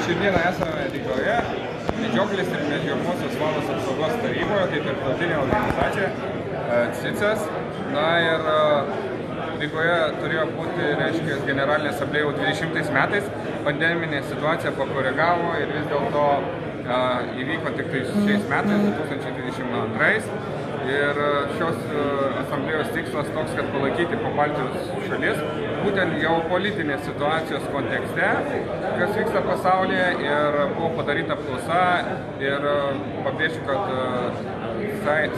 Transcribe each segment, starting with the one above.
šiandieną esame Rygoje, medžioklės ir medžiojamosios valos apsaugos taryboje, tai tarptautinė organizacija CIC. Na ir Rygoje turėjo būti, reiškia, Generalinė Asamblėjoje 20 metais, pandeminė situacija pakoregavo ir vis dėlto įvyko tik tai šiais metais, 2022. Ir šios asamblėjos tikslas toks, kad palaikyti Baltijos šalis, būtent geopolitinės situacijos kontekste, kas vyksta pasaulyje, ir buvo padaryta apklausa ir pabrėšiu, kad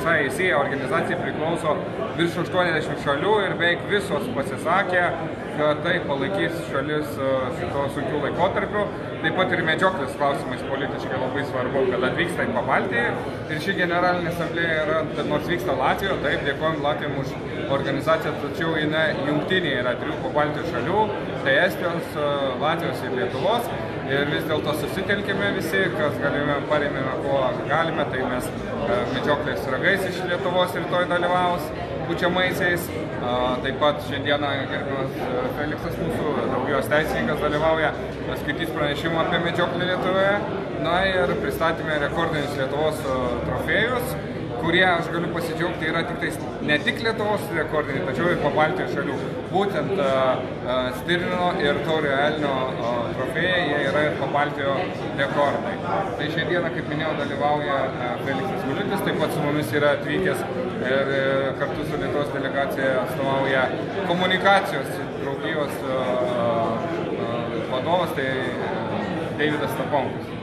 CIC organizacijai priklauso virš 80 šalių ir beveik visos pasisakė, kad tai palaikys šalis šito sunkių laikotarpių. Taip pat ir medžioklės klausimais politiškai labai svarbu, kad atvyksta į Pabaltiją. Ir ši generalinė asamblėja yra, nors vyksta Latvijoje, taip, dėkojom Latvijom už organizaciją, tačiau jinai jungtinė yra 3 Pabaltijos šalių, tai Estijos, Latvijos ir Lietuvos. Ir vis dėlto susitelkime visi, kas galime, parėmėme, ko galime, tai mes medžioklės ragais iš Lietuvos rytoj dalyvaus pučiamaisiais. Taip pat šiandieną Gediminas Feliksas, mūsų draugijos teisininkas, dalyvauja, skaitys pranešimą apie medžioklę Lietuvoje. Na ir pristatėme rekordinius Lietuvos trofėjus, kurie, aš galiu pasidžiaugti, yra ne tik Lietuvos rekordiniai, tačiau ir Pabaltijos šalių. Būtent stirnino ir tauriojo elnio trofėjai, jie yra ir Pabaltijo rekordai. Tai šiandieną, kaip minėjau, dalyvauja Feliksas Miliutis, taip pat su mumis yra atvykęs ir kartu su Lietuvos delegacija atstovauja Komunikacijos draugijos vadovas, tai Deividas Staponkus.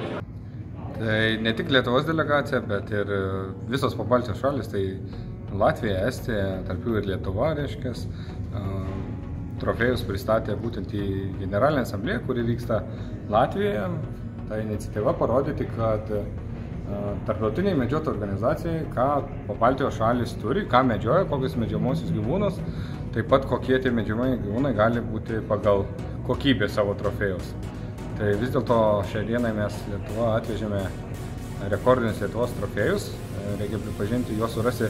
Tai ne tik Lietuvos delegacija, bet ir visos Pabaltijos šalis, tai Latvija, Estija, tarp jų ir Lietuva, reiškia, trofėjus pristatė būtent į Generalinę Asamblėją, kuri vyksta Latvijoje. Ta iniciatyva parodyti, kad tarptautiniai medžiotojų organizacijai, ką Pabaltijos šalis turi, ką medžioja, kokius medžiojamosius gyvūnus, taip pat kokie tie medžiojamieji gyvūnai gali būti pagal kokybę savo trofėjus. Tai vis dėlto šią dieną mes Lietuva atvežėme rekordinius Lietuvos trofėjus. Reikia pripažinti, juos surasti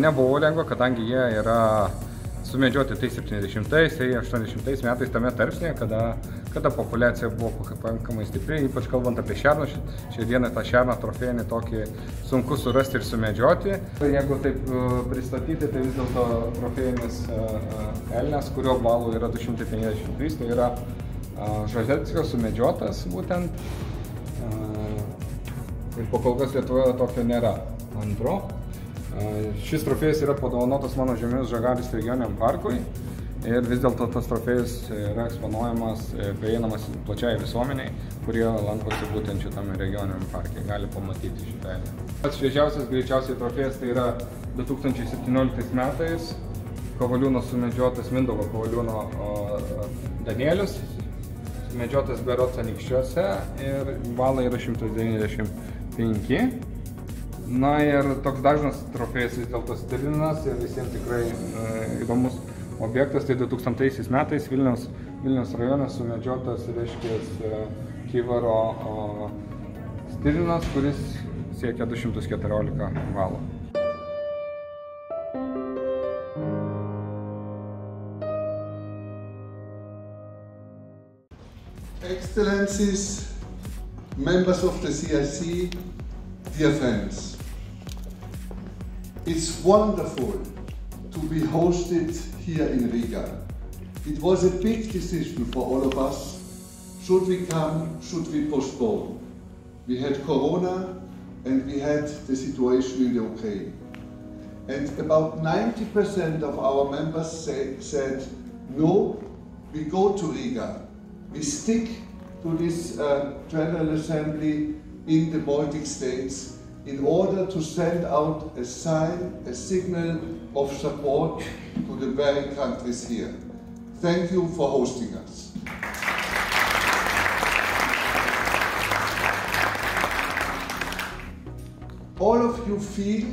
nebuvo lengva, kadangi jie yra sumedžioti tai 70-ais, tai 80-ais metais tame tarpsnėje, kada populiacija buvo pakankamai stipri, ypač kalbant apie šernus. Šią dieną tą šerną trofėjinį tokį sunku surasti ir sumedžioti. Jeigu taip pristatyti, tai vis dėlto trofėjinis elnias, kurio balų yra 253, tai yra Žazeckio sumedžiotas būtent. Ir po kol kas Lietuvoje tokio nėra. Antro. Šis trofėjas yra padovanotas mano žemės Žagarės regioniniam parkui. Ir vis dėlto tas trofėjas yra eksponuojamas, prieinamas plačiai visuomeniai, kurie lankosi būtent šitame regioniniam parke. Gali pamatyti šitą elnią. Pats šviežiausias greičiausiai trofėjas tai yra 2017 metais Kovaliūno sumedžiotas Mindaugo Kovaliūno Danielius. Medžiotas berods Anykščiuose ir balai yra 195. Na ir toks dažnas trofėjas vis dėlto stirninas ir visiems tikrai įdomus objektas. Tai 2000 metais Vilniaus rajone sumedžiotas, reiškia, Kyvaro stirninas, kuris siekia 214 balų. Excellencies, members of the CIC, dear friends, it's wonderful to be hosted here in Riga. It was a big decision for all of us. Should we come, should we postpone? We had Corona and we had the situation in the Ukraine. And about 90% of our members said, no, we go to Riga. We stick to this General Assembly in the Baltic states in order to send out a sign, a signal of support to the very countries here. Thank you for hosting us. All of you feel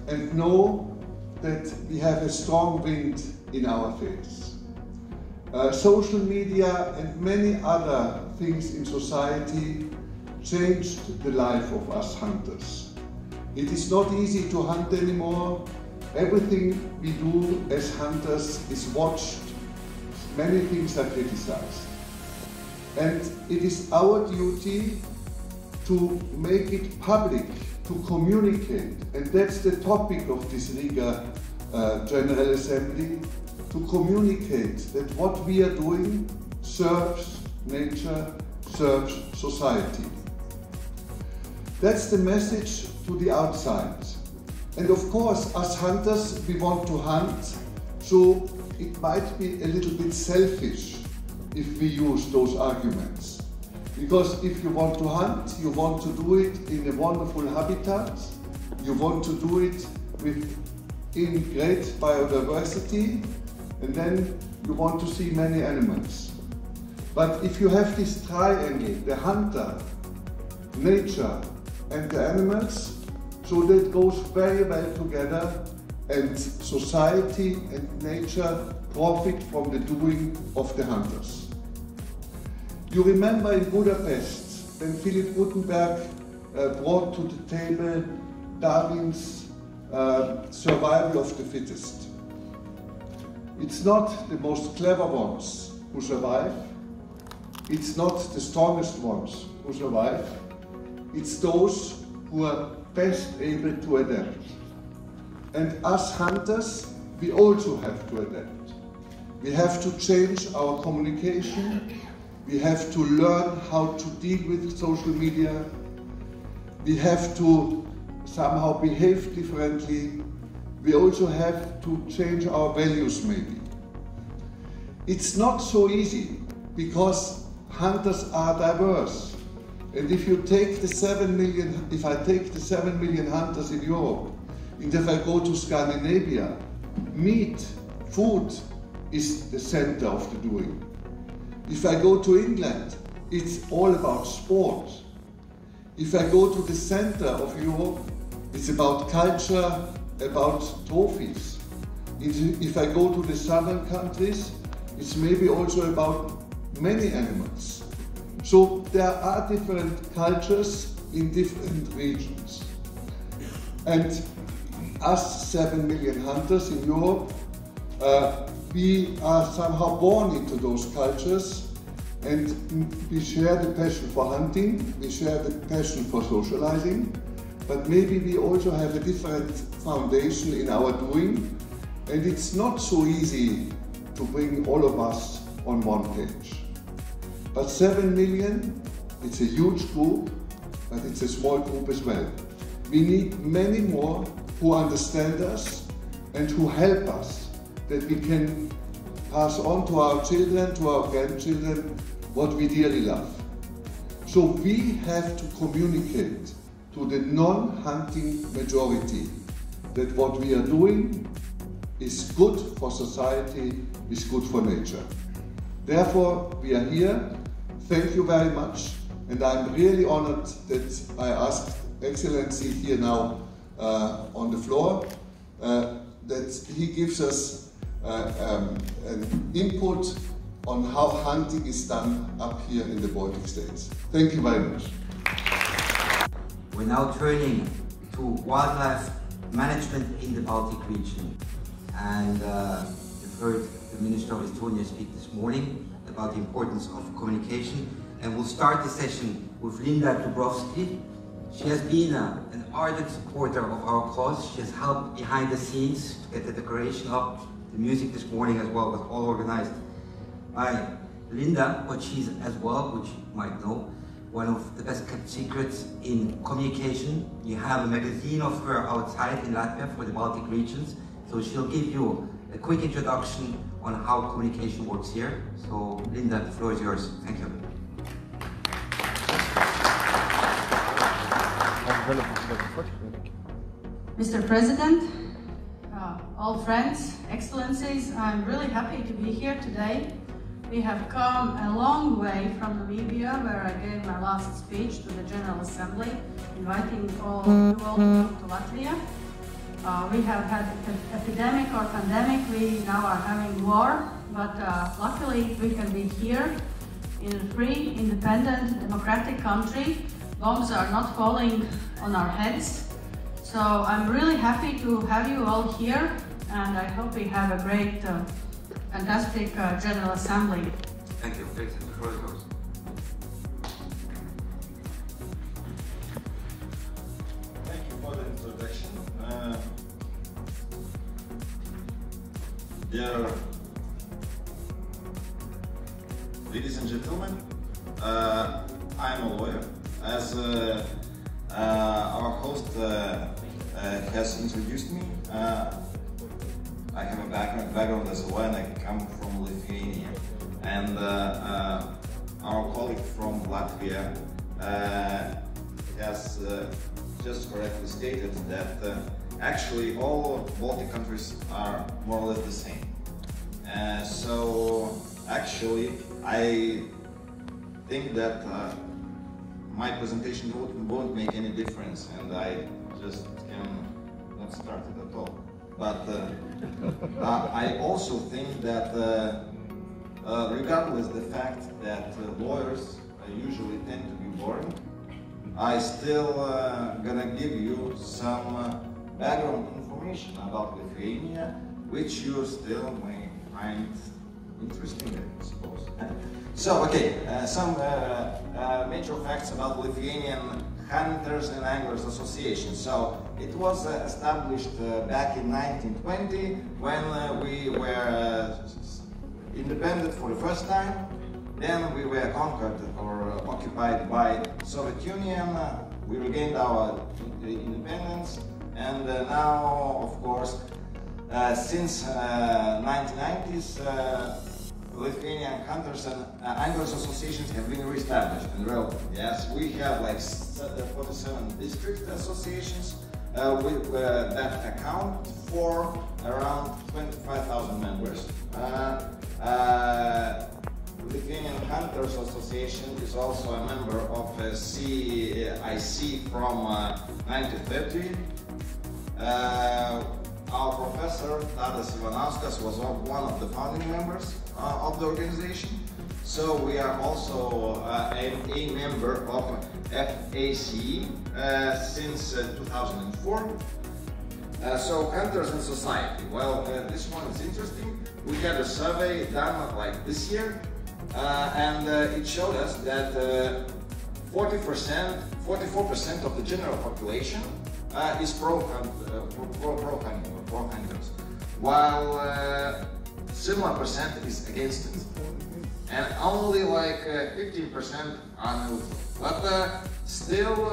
and know that we have a strong wind in our face. Social media and many other things in society changed the life of us hunters. It is not easy to hunt anymore. Everything we do as hunters is watched. Many things are criticized. And it is our duty to make it public, to communicate. And that's the topic of this Riga General Assembly, to communicate that what we are doing serves nature, serves society. That's the message to the outside. And of course, as hunters, we want to hunt, so it might be a little bit selfish if we use those arguments. Because if you want to hunt, you want to do it in a wonderful habitat, you want to do it in great biodiversity, and then you want to see many animals. But if you have this triangle, the hunter, nature, and the animals, so that goes very well together, and society and nature profit from the doing of the hunters. You remember in Budapest, when Philip Gutenberg brought to the table Darwin's survival of the fittest. It's not the most clever ones who survive, it's not the strongest ones who survive, it's those who are best able to adapt. And as hunters, we also have to adapt. We have to change our communication, we have to learn how to deal with social media, we have to somehow behave differently, we also have to change our values maybe. It's not so easy because hunters are diverse. And if you take the 7 million, if I take the 7 million hunters in Europe, and if I go to Scandinavia, meat, food is the center of the doing. If I go to England, it's all about sport. If I go to the center of Europe, it's about culture, about trophies. If I go to the southern countries, it's maybe also about many animals. So there are different cultures in different regions. And us 7 million hunters in Europe, we are somehow born into those cultures, and we share the passion for hunting, we share the passion for socializing, but maybe we also have a different foundation in our doing, and it's not so easy to bring all of us on one page. But 7 million, it's a huge group, but it's a small group as well. We need many more who understand us and who help us, that we can pass on to our children, to our grandchildren, what we dearly love. So we have to communicate to the non-hunting majority that what we are doing is good for society, is good for nature. Therefore, we are here. Thank you very much, and I'm really honored that I asked Excellency here now on the floor, that he gives us an input on how hunting is done up here in the Baltic States. Thank you very much. We're now turning to wildlife management in the Baltic region. And you've heard the Minister of Estonia speak this morning about the importance of communication. And we'll start the session with Linda Dubrovsky. She has been an ardent supporter of our cause. She has helped behind the scenes to get the decoration up, the music this morning as well was all organized by Linda, but she's as well, which you might know, one of the best kept secrets in communication. You have a magazine of her outside in Latvia for the Baltic regions, so she'll give you a quick introduction on how communication works here. So Linda, the floor is yours. Thank you. Mr. President, all friends, excellencies, I'm really happy to be here today. We have come a long way from Namibia, where I gave my last speech to the General Assembly, inviting you all to come to Latvia. We have had an epidemic or pandemic, we now are having war, but luckily we can be here in a free, independent, democratic country. Bombs are not falling on our heads. So I'm really happy to have you all here, and I hope we have a great, fantastic General Assembly. Thank you. Feliksas, the floor is yours. introduction. Dear ladies and gentlemen, I'm a lawyer. As our host has introduced me, I have a background as a lawyer, and I come from Lithuania. And our colleague from Latvia has just correctly stated that actually all Baltic countries are more or less the same. So actually I think that my presentation won't make any difference, and I just cannot start it at all. But I also think that regardless the fact that lawyers usually tend to be boring, I still gonna give you some background information about Lithuania, which you still may find interesting, I suppose. So, okay, some major facts about Lithuanian Hunters and Anglers Association. So, it was established back in 1920 when we were independent for the first time. Then we were conquered or occupied by Soviet Union. We regained our independence, and now, of course, since 1990s, Lithuanian Hunters and Anglers Associations have been re-established and reopened. Yes, we have like 47 district associations that account for around 25,000 members. Lithuanian Hunters Association is also a member of CIC from 1930. Our professor, Tadas Ivanauskas, was one of the founding members of the organization. So we are also a member of FACE since 2004. So Hunters and Society. Well, this one is interesting. We had a survey done like this year, and it showed us that 44% of the general population is pro-hunters, while similar percent is against it, and only like 15% are neutral. But still,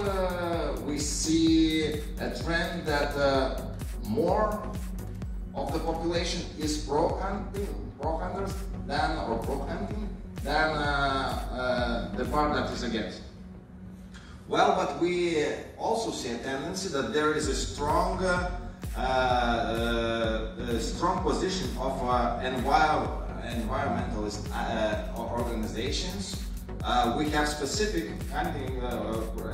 we see a trend that more of the population is pro-hunters than the part that is against. Well, but we also see a tendency that there is a strong position of environmentalist organizations. We have specific hunting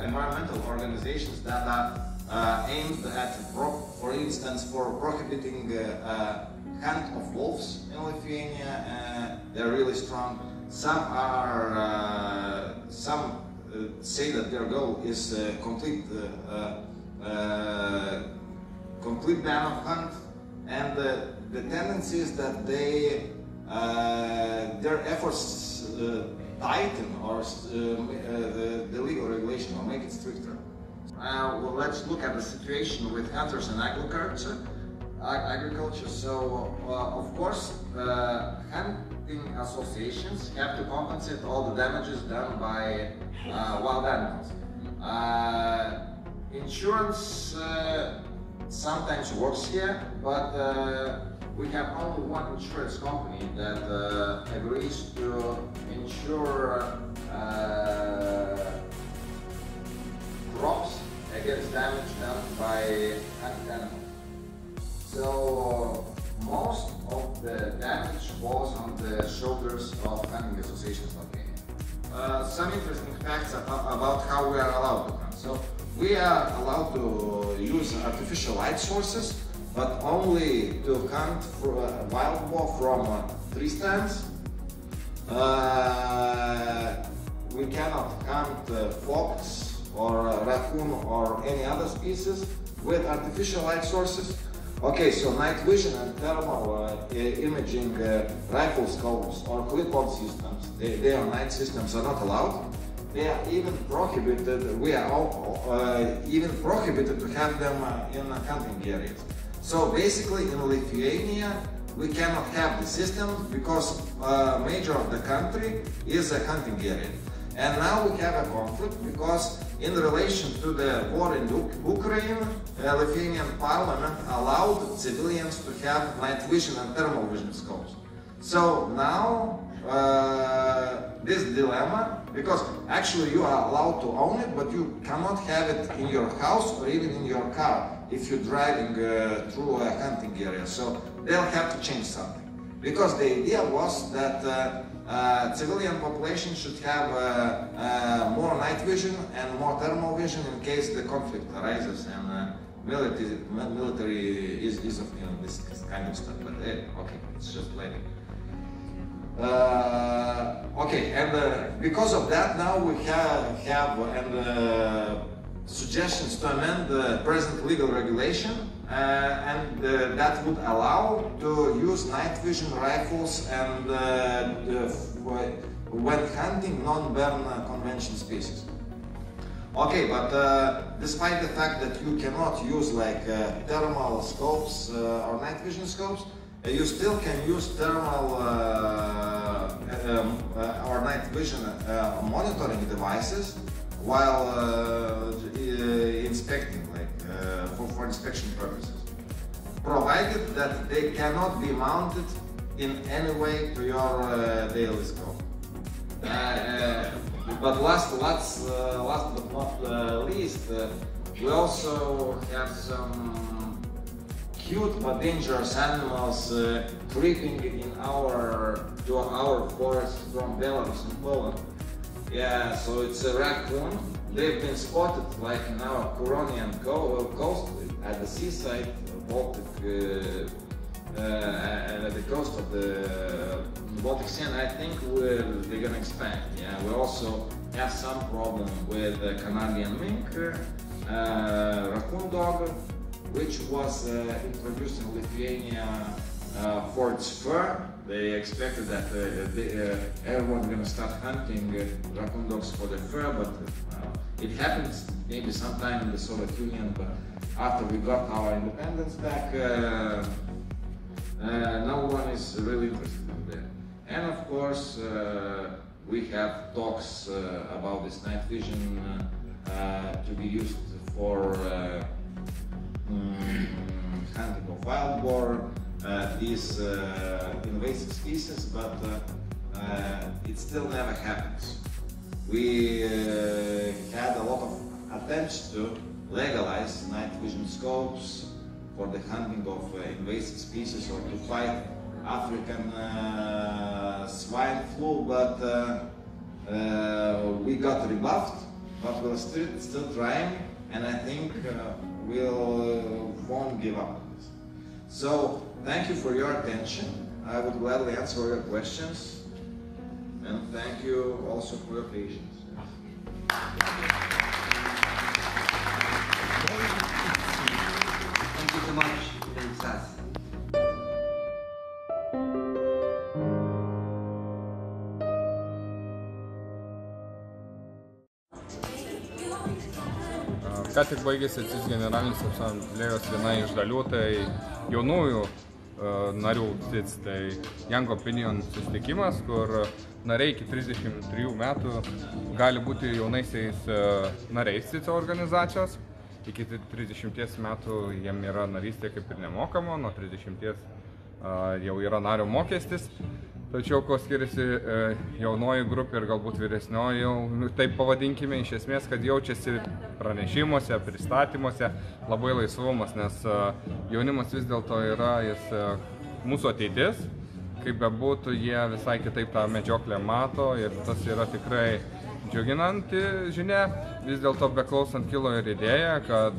environmental organizations that are aimed at, for instance, for prohibiting hunt of wolves in Lithuania. They're really strong. Some are say that their goal is complete ban of hunt, and the tendency is that their efforts tighten or the legal regulation or make it stricter. Well, let's look at the situation with hunters and agriculture. So, of course, hunting associations have to compensate all the damages done by wild animals. Insurance sometimes works here, but we have only one insurance company that agrees to insure crops against damage done by hunted animals. So most of the damage falls on the shoulders of hunting associations. Some interesting facts about how we are allowed to hunt. So we are allowed to use artificial light sources, but only to hunt for wild boar from tree stands. We cannot hunt fox or raccoon or any other species with artificial light sources. Okay, so night vision and thermal imaging rifle scopes or clip-on systems, their night systems are not allowed. they are even prohibited, we are even prohibited to have them in hunting areas. So basically in Lithuania, we cannot have the system because major of the country is a hunting area. And now we have a conflict because in relation to the war in Ukraine, the Lithuanian parliament allowed civilians to have night vision and thermal vision scopes. So now this dilemma, because actually you are allowed to own it, but you cannot have it in your house or even in your car if you're driving through a hunting area. So they'll have to change something. Because the idea was that civilian population should have more night vision and more thermal vision in case the conflict arises and military is of this kind of stuff. But okay, it's just later. Okay, and because of that, now we have suggestions to amend the present legal regulation, and that would allow to use night vision rifles and when hunting non-burn convention species. Okay, but despite the fact that you cannot use like thermal scopes or night vision scopes, you still can use thermal or night vision monitoring devices while inspecting, like for inspection purposes, provided that they cannot be mounted in any way to your daily scope. But last but not least, we also have some cute but dangerous animals creeping in to our forests from Belarus and Poland. Yeah, so it's a raccoon. They've been spotted like in our Curonian coast at the seaside, Baltic, at the coast of the Baltic Sea. And I think they're gonna expand. Yeah, we also have some problem with the Canadian mink, raccoon dog, which was introduced in Lithuania for its fur. They expected that everyone's going to start hunting raccoon dogs for their fur, but it happened maybe sometime in the Soviet Union, but after we got our independence back, no one is really interested in that. And of course, we have talks about this night vision to be used for hunting of wild boar, these invasive species, but it still never happens. We had a lot of attempts to legalize night vision scopes for the hunting of invasive species or to fight African swine flu, but we got rebuffed, but we're still trying, and I think we won't give up on this. So, thank you for your attention. I would gladly answer your questions, and thank you also for your patience. Thank you so much, Feliksas. Ką tik baigėsi CIC Generalinės Asamblėjos viena iš dalių, tai jaunųjų narių CIC, tai Young Opinion susitikimas, kur nariai iki 33 metų gali būti jaunaisiais nariais CIC organizacijos. Iki 30 metų jiem yra narystė kaip ir nemokama, nuo 30 jau yra nario mokestis. Tačiau, ko skiriasi jaunoji grupė ir galbūt vyresnioji, taip pavadinkime, iš esmės, kad jaučiasi pranešimuose, pristatymuose labai laisvumas, nes jaunimas vis dėlto yra mūsų ateitis. Kaip bebūtų, jie visai kitaip tą medžioklę mato ir tas yra tikrai džiuginanti žinia. Vis dėlto beklausant kilo ir idėja, kad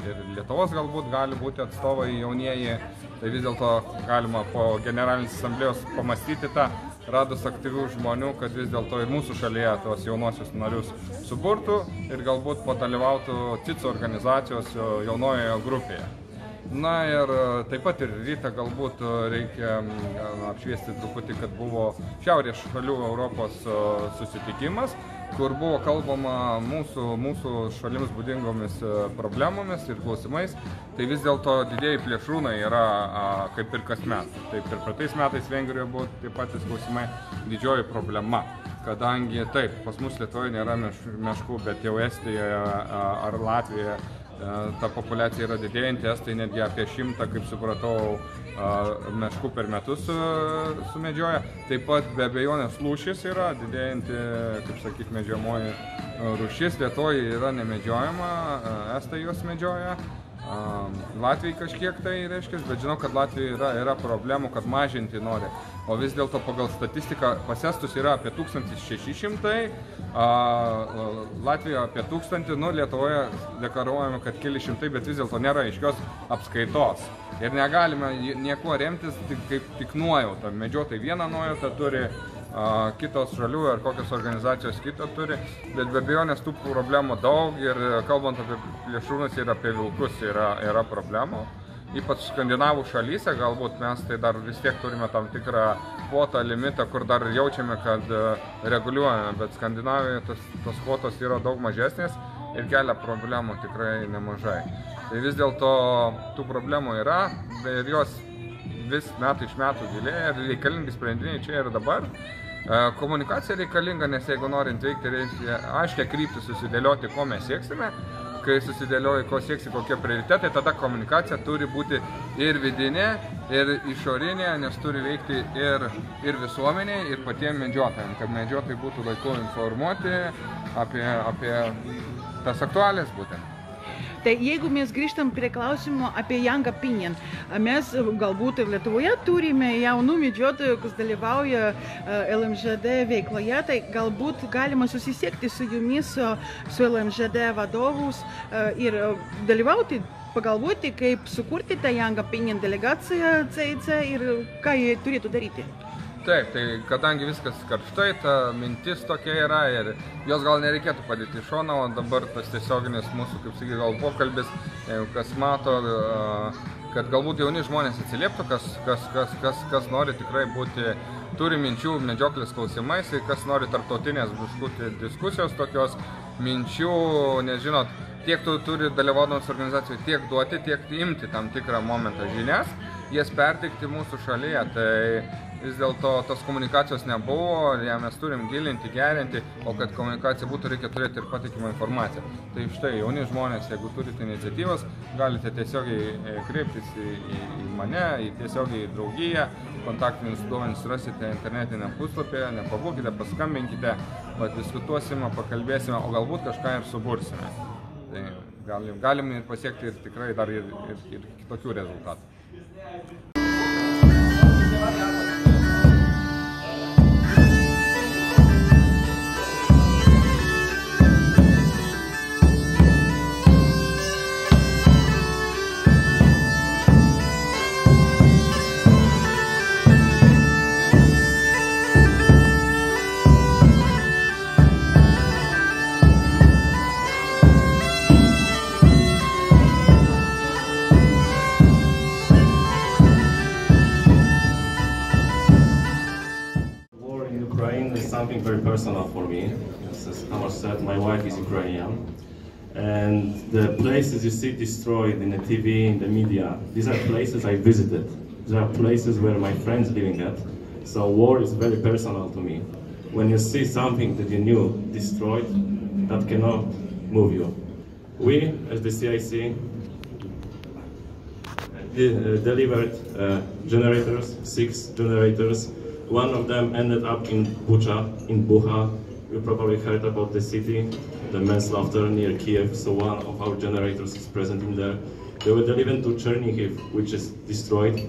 ir Lietuvos galbūt gali būti atstovai jaunieji. Tai vis dėlto galima po Generalinės Asamblėjos pamastyti tą, radus aktyvių žmonių, kad vis dėlto ir mūsų šalyje tos jaunosius narius suburtų ir galbūt padalyvautų CIC organizacijos jaunojoje grupėje. Na ir taip pat ir rytą galbūt reikia apšviesti truputį, kad buvo Šiaurės šalių Europos susitikimas. kur buvo kalbama mūsų šalims būdingomis problemomis ir klausimais, tai vis dėlto didieji plėšrūnai yra kaip ir kasmet. Taip ir praeitais metais Vengrijoje buvo taip patys klausimai didžioji problema, kadangi taip, pas mus Lietuvoje nėra meškų, bet jau Estijoje ar Latvijoje ta populiacija yra didėjanti, Estai netgi apie 100, kaip supratau, meškų per metus sumedžioja. Taip pat be abejonės lūšis yra didėjanti, kaip sakyt, medžiojamoji rūšis. Lietuvoje yra nemedžiojama, Estai juos medžioja. Latvijai kažkiek tai reiškia, bet žinau, kad Latvijoje yra problemų, kad mažinti nori. O vis dėlto pagal statistiką pas Estus yra apie 1600, Latvijoje apie 1000, Lietuvoje deklaruojame, kad keli šimtai, bet vis dėlto nėra aiškios apskaitos. Ir negalime niekuo remtis, tik nuojautą. Medžiotojai vieną nuojautą turi, kitos šalių ar kokios organizacijos kitą turi, bet be abejonės tų problemų daug ir kalbant apie plėšrūnus ir apie vilkus yra problemų. Ypač skandinavų šalyse galbūt mes tai dar vis tiek turime tam tikrą kvotą, limitą, kur dar jaučiame, kad reguliuojame, bet Skandinavijoje tos kvotos yra daug mažesnės ir kelia problemų tikrai nemažai. Tai vis dėlto tų problemų yra ir jos vis metai iš metų gilėja ir reikalingi sprendiniai čia ir dabar. Komunikacija reikalinga, nes jeigu norint veikti, reikia aiškiai kryptį susidėlioti, ko mes sieksime. Kai susidėlioji, ko sieksi, kokie prioritetai, tada komunikacija turi būti ir vidinė, ir išorinė, nes turi veikti ir visuomeniai, ir patiems medžiotojams, kad medžiotojai būtų laiku informuoti apie tas aktualijas būtent. Tai jeigu mes grįžtam prie klausimo apie young opinion, mes galbūt ir Lietuvoje turime jaunų medžiotojų, kas dalyvauja LMŽD veikloje, tai galbūt galima susisiekti su jumis, su LMŽD vadovus ir dalyvauti, pagalvoti, kaip sukurti tą young opinion delegaciją CIC ir ką jie turėtų daryti. Taip, tai kadangi viskas karštai, ta mintis tokia yra ir jos gal nereikėtų padėti iš šono, o dabar tas tiesioginis mūsų, kaip sakyti, gal pokalbis, kas mato, kad galbūt jauni žmonės atsilieptų, kas nori tikrai būti, turi minčių medžioklės klausimais ir kas nori tarptautinės diskusijos tokios minčių, nežinot, tiek tu turi dalyvaudamas organizacijų tiek duoti, tiek imti tam tikrą momentą žinias, jas perteikti mūsų šalyje. Tai vis dėlto tos komunikacijos nebuvo, ją mes turim gilinti, gerinti, o kad komunikacija būtų, reikia turėti ir patikimą informaciją. Tai štai, jauni žmonės, jeigu turite iniciatyvas, galite tiesiogiai kreiptis į mane, tiesiogiai į draugiją, kontaktinius duomenis rasite internetinėme puslapyje, nepabūkite, paskambinkite, padiskutuosime, pakalbėsime, o galbūt kažką ir subursime. Tai galim ir pasiekti ir tikrai dar ir kitokių rezultatų. Something very personal for me. As Thomas said, my wife is Ukrainian, and the places you see destroyed in the TV, in the media, these are places I visited. These are places where my friends living at. So war is very personal to me. When you see something that you knew destroyed, that cannot move you. We, as the CIC, delivered generators, 6 generators. One of them ended up in Bucha, in Bucha. You probably heard about the city, the manslaughter near Kiev, so one of our generators is present in there. They were delivered to Chernihiv, which is destroyed.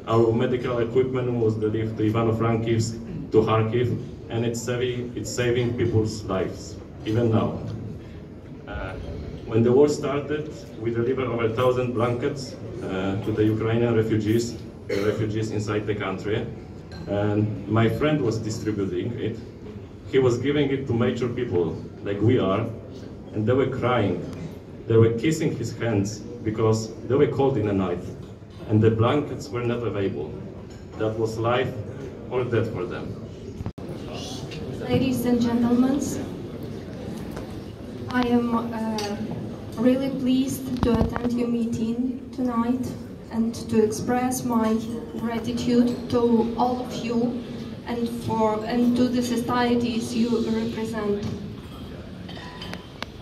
Our medical equipment was delivered to Ivano-Frankivsk, to Kharkiv, and it's saving people's lives, even now. When the war started, we delivered over 1,000 blankets to the Ukrainian refugees, the refugees inside the country. And my friend was distributing it. He was giving it to mature people, like we are, and they were crying. They were kissing his hands because they were cold in the night, and the blankets were not available. That was life or death for them. Ladies and gentlemen, I am really pleased to attend your meeting tonight and to express my gratitude to all of you and to the societies you represent.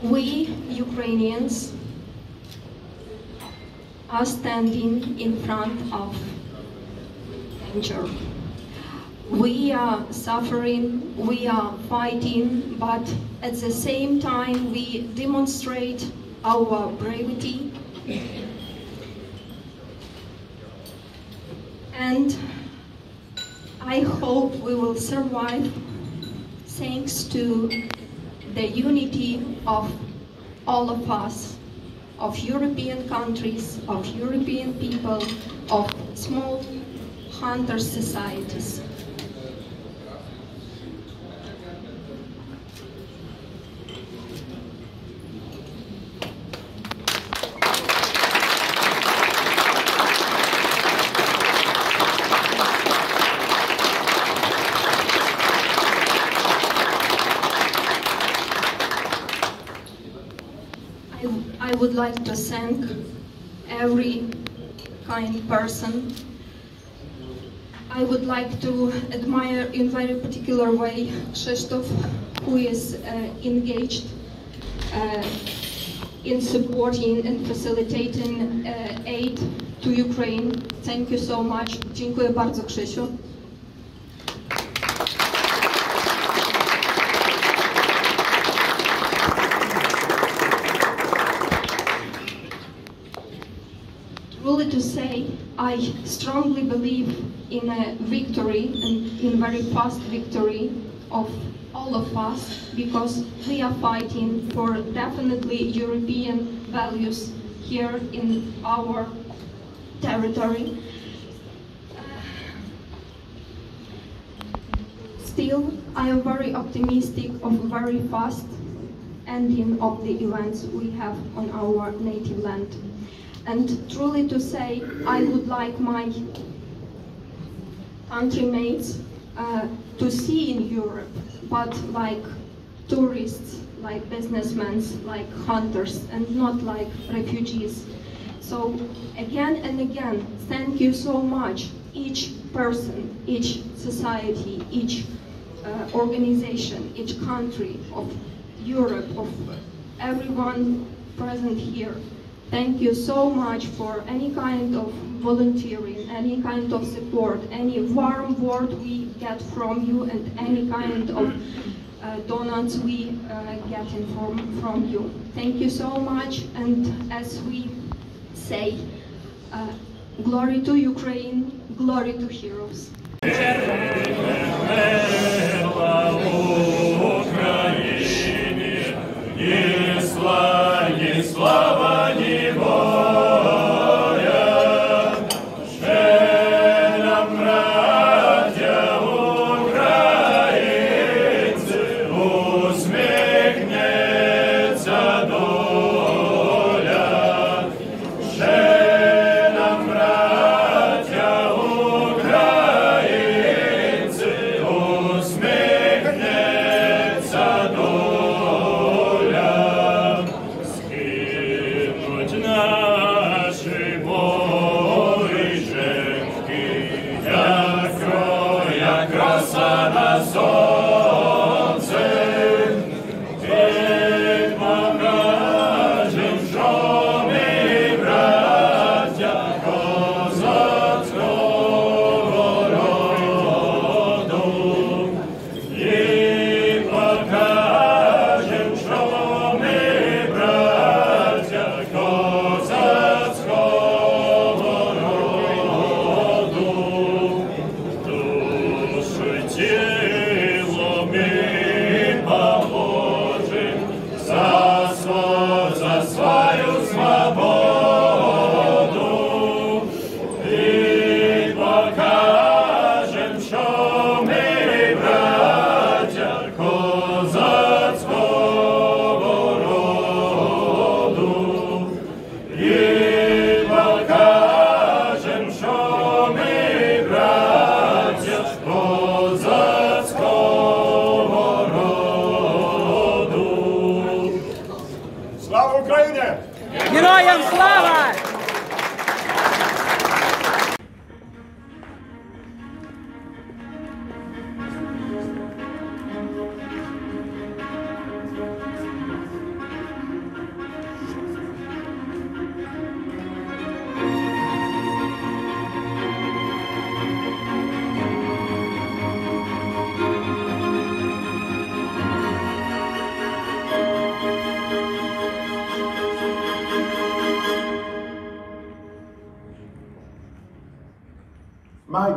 We, Ukrainians, are standing in front of danger. We are suffering, we are fighting, but at the same time we demonstrate our bravery and I hope we will survive thanks to the unity of all of us, of European countries, of European people, of small hunter societies. I would like to thank every kind person. I would like to admire in a very particular way Krzysztof, who is engaged in supporting and facilitating aid to Ukraine. Thank you so much. Dziękuję bardzo, Krzysiu. Truly to say, I strongly believe in a victory and in very fast victory of all of us, because we are fighting for definitely European values here in our territory. Still, I am very optimistic of a very fast ending of the events we have on our native land. And truly to say, I would like my countrymates to see in Europe, but like tourists, like businessmen, like hunters, and not like refugees. So again and again, thank you so much, each person, each society, each organization, each country of Europe, of everyone present here. Thank you so much for any kind of volunteering, any kind of support, any warm word we get from you, and any kind of donuts we get from you. Thank you so much, and as we say, glory to Ukraine, glory to heroes. Oh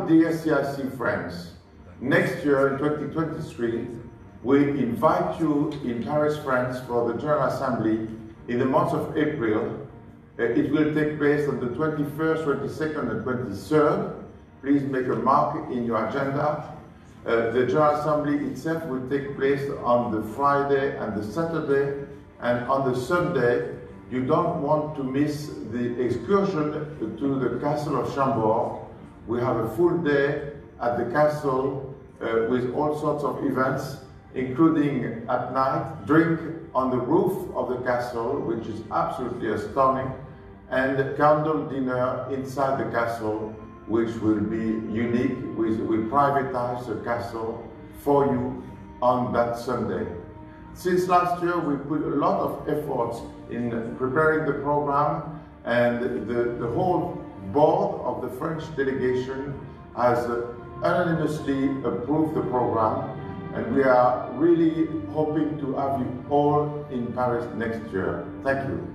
Now, dear CIC friends, next year in 2023, we invite you in Paris, France for the General Assembly in the month of April. It will take place on the 21st, 22nd and 23rd. Please make a mark in your agenda. The General Assembly itself will take place on the Friday and the Saturday, and on the Sunday you don't want to miss the excursion to the Castle of Chambord. We have a full day at the castle with all sorts of events, including at night, drink on the roof of the castle, which is absolutely astounding, and candle dinner inside the castle, which will be unique. We privatize the castle for you on that Sunday. Since last year, we put a lot of efforts in preparing the program, and the whole board of the French delegation has unanimously approved the program, and we are really hoping to have you all in Paris next year. Thank you.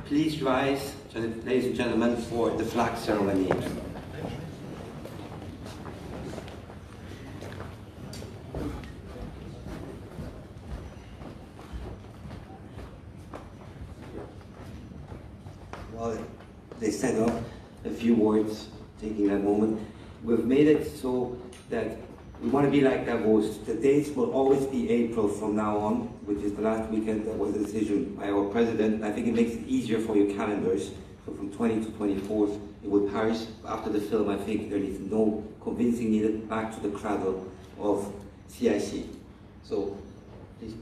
Please rise, ladies and gentlemen, for the flag ceremony. While they stand up, a few words, taking that moment. We've made it so that we want to be like Davos. The dates will always be April from now on, which is the last weekend. That was a decision by our president. I think it makes it easier for your calendars. So from 20 to 24th, it will Paris. After the film, I think there is no convincing needed. Back to the cradle of CIC. So, please.